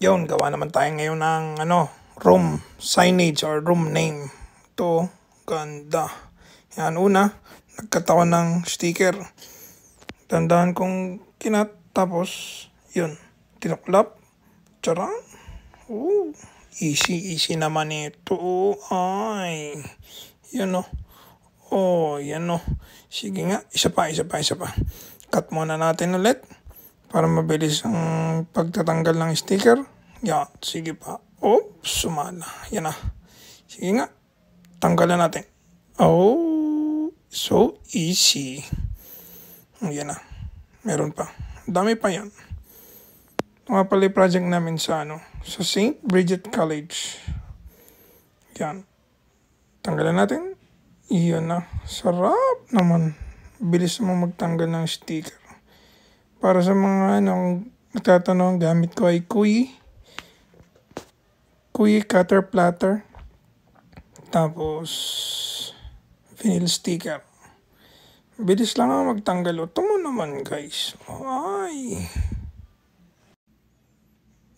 Yun, gawa naman tayo ngayon ng room signage or room name. Ito, ganda. Yan, una, nagkatawan ng sticker. Dandahan kong kinat, tapos, yun, tinuklap. Charan. Easy naman ito. Ay, yun o. Oh, yan o. Sige nga, isa pa. Cut muna natin ulit para mabilis ang pagtatanggal ng sticker. Yan, sige pa. Oh, sumala. Yan na. Sige nga, tanggalan natin. Oh, so easy. Yan na. Meron pa. Dami pa yan. Ito nga pala yung project namin sa sa St. Bridget College. Yan. Tanggalan natin. Iyon na. Sarap naman. Bilis naman magtanggal ng sticker. Para sa mga nagtatanong, gamit ko ay Kui cutter platter. Tapos vinyl sticker. Bilis lang ang magtanggal. Ito mo naman guys. Ay.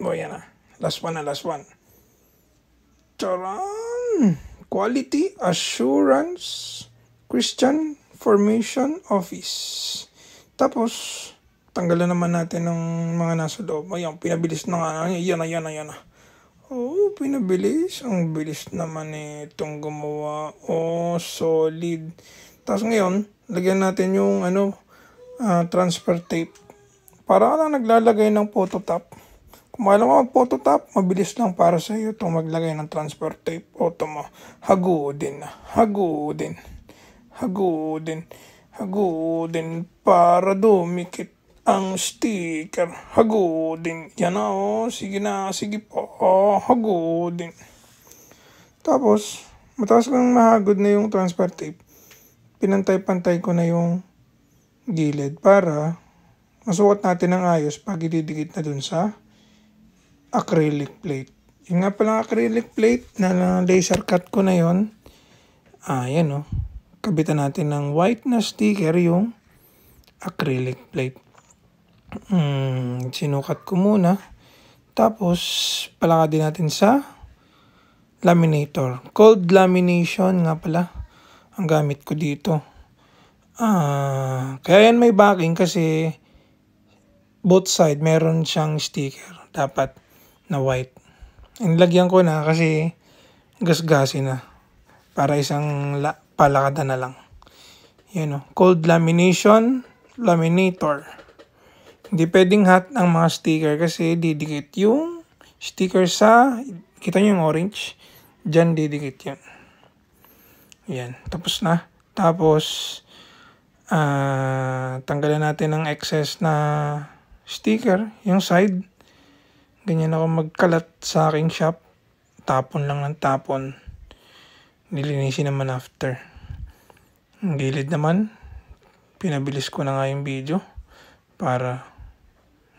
Yan na. Last one. Charan! Quality Assurance Christian Formation Office. Tapos, tanggalan naman natin ng mga nasa loob. Ayan, pinabilis na nga. Yan na. Oh, pinabilis. Ang bilis naman itong gumawa. Oh, solid. Tapos ngayon, lagyan natin yung transfer tape. Para ka lang naglalagay ng phototop. Kung alam mo mag-phototop, mabilis lang para sa iyo itong maglagay ng transfer tape. Auto mo. Hagudin para dumikit ang sticker. Hagudin. Yan na Sige po. Hagudin. Tapos, mataas lang mahagod na yung transfer tape. Pinantay-pantay ko na yung gilid para masukat natin ng ayos pag ididikit na dun sa acrylic plate. Yung nga palang acrylic plate na laser cut ko na yon. Yan kabitan natin ng white na sticker yung acrylic plate. Sinukat ko muna. Tapos palakad din natin sa laminator. Cold lamination nga pala ang gamit ko dito. Kaya yan may backing kasi both side meron siyang sticker. Dapat na white. Inilagyan ko na kasi gasgasin na. Para isang palakada na lang. Yan cold lamination, laminator. Hindi pwedeng hot ang mga sticker kasi didikit yung sticker sa, kita nyo yung orange? Diyan didikit yan. Yan, tapos na. Tapos, tanggalan natin ng excess na sticker, yung side. Ganyan ako magkalat sa aking shop. Tapon lang ng tapon. Nilinisin naman after. Ang gilid naman, pinabilis ko na nga yung video para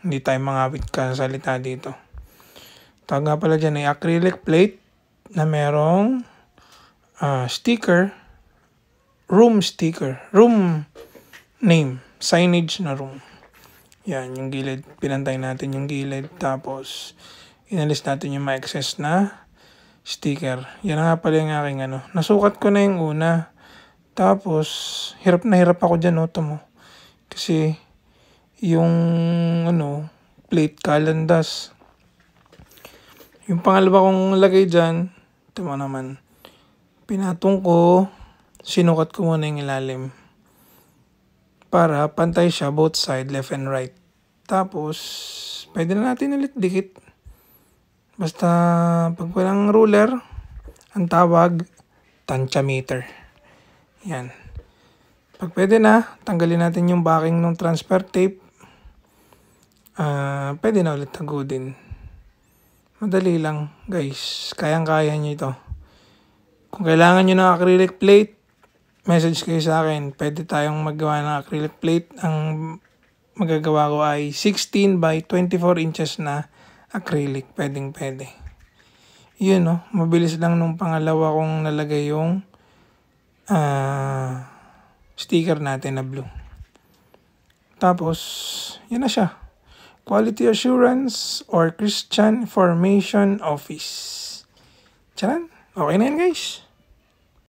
hindi tayo mangawit ka sa salita dito. Tawag nga pala dyan ay acrylic plate na merong sticker, room name, signage na room. Yan, yung gilid. Pinantay natin yung gilid. Tapos, inalis natin yung ma-excess na sticker. Yan nga pala yung aking nasukat ko na yung una. Tapos, hirap na hirap ako dyan, mo. Kasi, yung, plate kalandas. Yung pangalawa kong lagay dyan, ito naman, pinatong ko, sinukat ko muna yung ilalim. Para pantay siya both side, left and right. Tapos, pwede na natin ulit dikit. Basta, pag walang ruler, ang tawag, tantiameter. Yan. Pag pwede na, tanggalin natin yung backing ng transfer tape. Pwede na ulit hagudin. Madali lang, guys. Kayang-kaya nyo ito. Kung kailangan nyo ng acrylic plate, message kayo sa akin. Pwede tayong magawa ng acrylic plate. Ang magagawa ko ay 16 by 24 inches na acrylic. Pwede. Yun mabilis lang nung pangalawa kong nalagay yung sticker natin na blue. Tapos, yun na siya. Quality Assurance or Christian Information Office. Tiyan, okay na yan guys.